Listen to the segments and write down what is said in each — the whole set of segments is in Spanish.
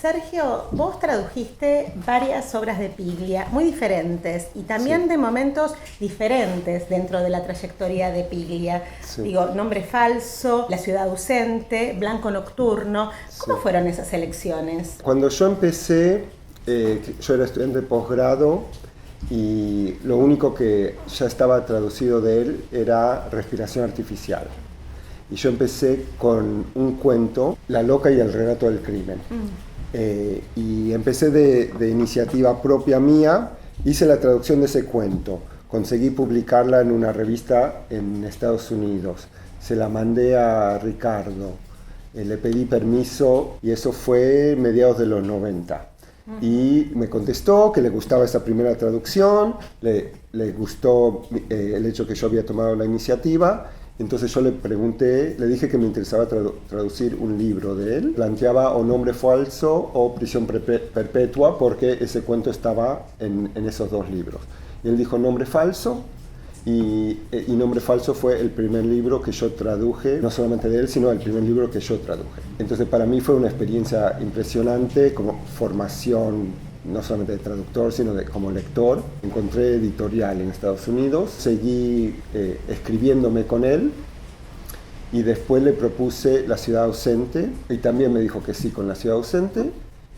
Sergio, vos tradujiste varias obras de Piglia, muy diferentes, y también de momentos diferentes dentro de la trayectoria de Piglia. Digo, Nombre falso, La ciudad ausente, Blanco nocturno. ¿Cómo fueron esas elecciones? Cuando yo empecé, yo era estudiante de posgrado y lo único que ya estaba traducido de él era Respiración artificial. Y yo empecé con un cuento, La loca y el relato del crimen. Y empecé de iniciativa propia mía, hice la traducción de ese cuento, conseguí publicarla en una revista en Estados Unidos, se la mandé a Ricardo, le pedí permiso y eso fue mediados de los 90. Y me contestó que le gustaba esa primera traducción, le gustó el hecho que yo había tomado la iniciativa. Entonces yo le pregunté, le dije que me interesaba traducir un libro de él. Planteaba o Nombre falso o Prisión perpetua porque ese cuento estaba en esos dos libros. Y él dijo Nombre falso y Nombre falso fue el primer libro que yo traduje, no solamente de él, sino el primer libro que yo traduje. Entonces para mí fue una experiencia impresionante como formación, no solamente de traductor, sino como lector. Encontré editorial en Estados Unidos, seguí escribiéndome con él y después le propuse La ciudad ausente y también me dijo que sí con La ciudad ausente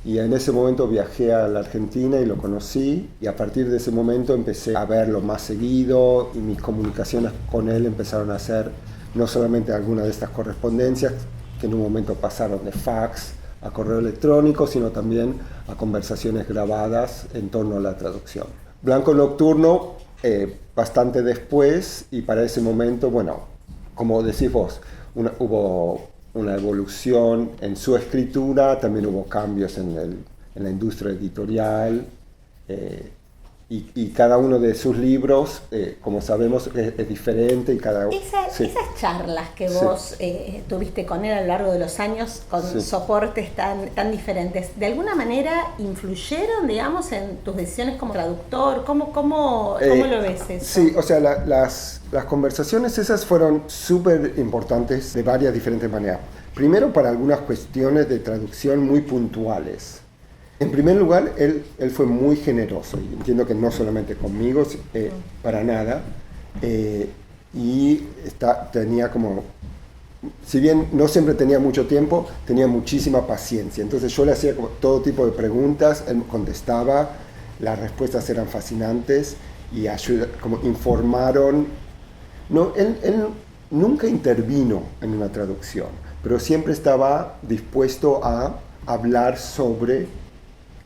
y en ese momento viajé a la Argentina y lo conocí y a partir de ese momento empecé a verlo más seguido y mis comunicaciones con él empezaron a ser no solamente algunas de estas correspondencias que en un momento pasaron de fax a correo electrónico, sino también a conversaciones grabadas en torno a la traducción. Blanco nocturno, bastante después, y para ese momento, bueno, como decís vos, hubo una evolución en su escritura, también hubo cambios en la industria editorial, y cada uno de sus libros, como sabemos, es diferente. Y esas charlas que vos tuviste con él a lo largo de los años, con soportes tan diferentes, ¿de alguna manera influyeron, digamos, en tus decisiones como traductor? ¿Cómo lo ves eso? Sí, o sea, las conversaciones esas fueron súper importantes de varias diferentes maneras. Primero, para algunas cuestiones de traducción muy puntuales. En primer lugar, él fue muy generoso, y entiendo que no solamente conmigo, para nada, y tenía como, si bien no siempre tenía mucho tiempo, tenía muchísima paciencia. Entonces yo le hacía como todo tipo de preguntas, él contestaba, las respuestas eran fascinantes y como informaron. No, él nunca intervino en una traducción, pero siempre estaba dispuesto a hablar sobre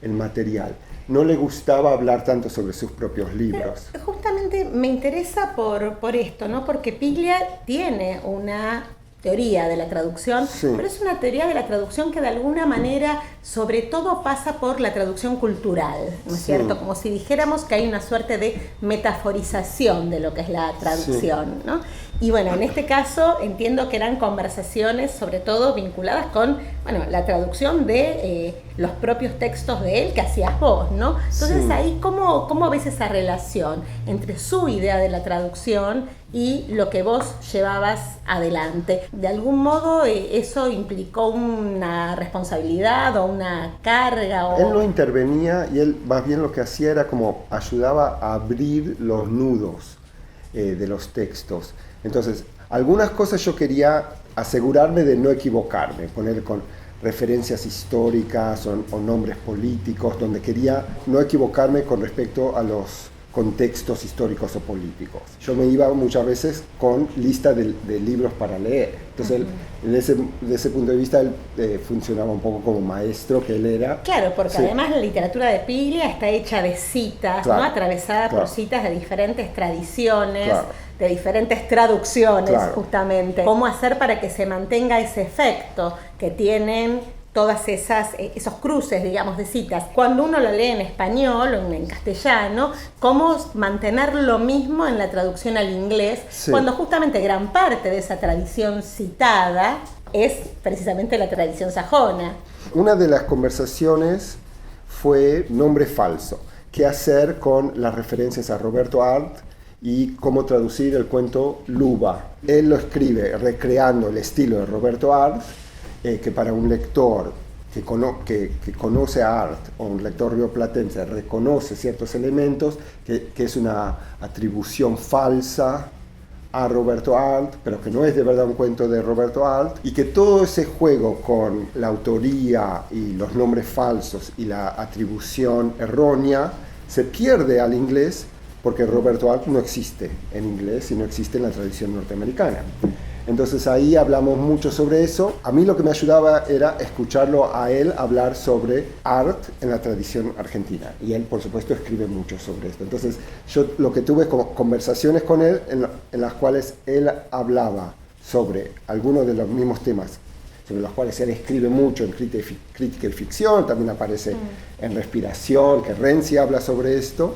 el material. No le gustaba hablar tanto sobre sus propios libros. Pero justamente me interesa por esto, ¿no? Porque Piglia tiene una teoría de la traducción, pero es una teoría de la traducción que de alguna manera sobre todo pasa por la traducción cultural, ¿no es cierto? Como si dijéramos que hay una suerte de metaforización de lo que es la traducción, ¿no? Y bueno, en este caso entiendo que eran conversaciones sobre todo vinculadas con, bueno, la traducción de los propios textos de él que hacías vos, ¿no? Entonces ahí, ¿cómo ves esa relación entre su idea de la traducción y lo que vos llevabas adelante? ¿De algún modo eso implicó una responsabilidad o una carga? Él no intervenía y él más bien lo que hacía era como ayudaba a abrir los nudos de los textos. Entonces, algunas cosas yo quería asegurarme de no equivocarme, poner con referencias históricas o nombres políticos, donde quería no equivocarme con respecto a los contextos históricos o políticos. Yo me iba muchas veces con lista de libros para leer. Entonces, de ese punto de vista, él funcionaba un poco como maestro que él era. Claro, porque además la literatura de Piglia está hecha de citas, ¿no? Atravesada por citas de diferentes tradiciones, de diferentes traducciones, justamente. ¿Cómo hacer para que se mantenga ese efecto que tienen todas esos cruces, digamos, de citas? Cuando uno lo lee en español o en castellano, ¿cómo mantener lo mismo en la traducción al inglés? Cuando justamente gran parte de esa tradición citada es precisamente la tradición sajona. Una de las conversaciones fue Nombre falso. ¿Qué hacer con las referencias a Roberto Arlt y cómo traducir el cuento Luba? Él lo escribe recreando el estilo de Roberto Arlt, que para un lector que conoce a Art, o un lector rioplatense reconoce ciertos elementos, que es una atribución falsa a Roberto Arlt, pero que no es de verdad un cuento de Roberto Arlt, y que todo ese juego con la autoría y los nombres falsos y la atribución errónea se pierde al inglés, porque Roberto Arlt no existe en inglés y no existe en la tradición norteamericana. Entonces ahí hablamos mucho sobre eso. A mí lo que me ayudaba era escucharlo a él hablar sobre Art en la tradición argentina. Y él, por supuesto, escribe mucho sobre esto. Entonces yo lo que tuve como conversaciones con él en las cuales él hablaba sobre algunos de los mismos temas sobre los cuales él escribe mucho en crítica y ficción, también aparece en Respiración, que Renzi habla sobre esto,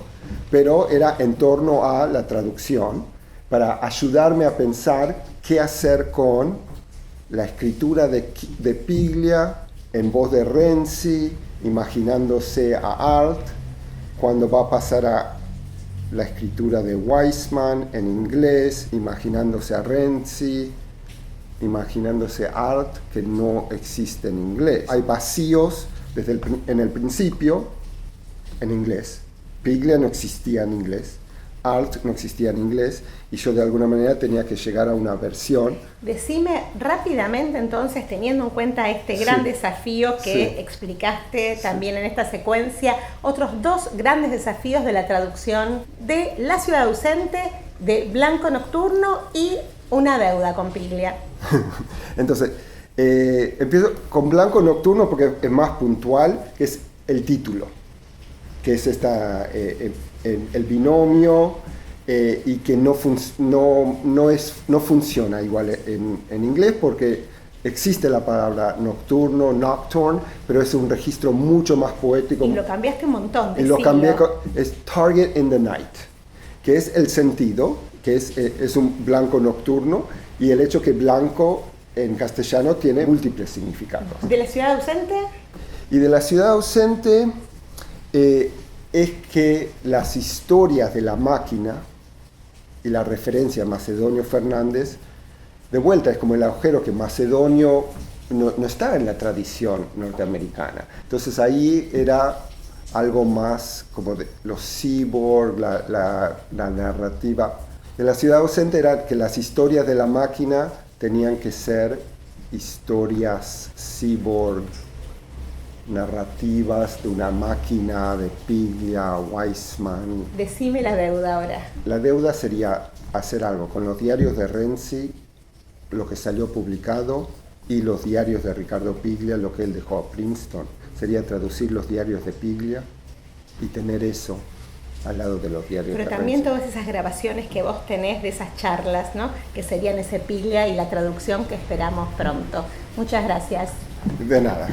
pero era en torno a la traducción, para ayudarme a pensar qué hacer con la escritura de Piglia en voz de Renzi, imaginándose a Arlt, cuando va a pasar a la escritura de Weisman en inglés, imaginándose a Renzi, imaginándose Art que no existe en inglés. Hay vacíos en el principio en inglés. Piglia no existía en inglés, Art no existía en inglés, y yo de alguna manera tenía que llegar a una versión. Decime rápidamente entonces, teniendo en cuenta este gran desafío que explicaste también en esta secuencia, otros dos grandes desafíos de la traducción de La ciudad ausente, de Blanco nocturno y Una deuda con Piglia. Entonces, empiezo con Blanco nocturno porque es más puntual, que es el título, que es el binomio, y que no funciona igual en inglés, porque existe la palabra nocturno, nocturne, pero es un registro mucho más poético. Y lo cambiaste un montón. Y lo cambié, es target in the night, que es el sentido, que es un blanco nocturno, y el hecho que blanco en castellano tiene múltiples significados. ¿De La ciudad ausente? Y de La ciudad ausente es que las historias de la máquina y la referencia a Macedonio Fernández, de vuelta es como el agujero, que Macedonio no está en la tradición norteamericana. Entonces ahí era algo más como de los cyborg, la narrativa. De La ciudad ausente era que las historias de la máquina tenían que ser historias cyborg, narrativas de una máquina, de Piglia, Weisman. Decime la deuda ahora. La deuda sería hacer algo con los diarios de Renzi, lo que salió publicado, y los diarios de Ricardo Piglia, lo que él dejó a Princeton. Sería traducir los diarios de Piglia y tener eso al lado de los diarios de Pero también Renzi. todas esas grabaciones que vos tenés de esas charlas, ¿no? Que serían ese Piglia y la traducción que esperamos pronto. Muchas gracias. De nada.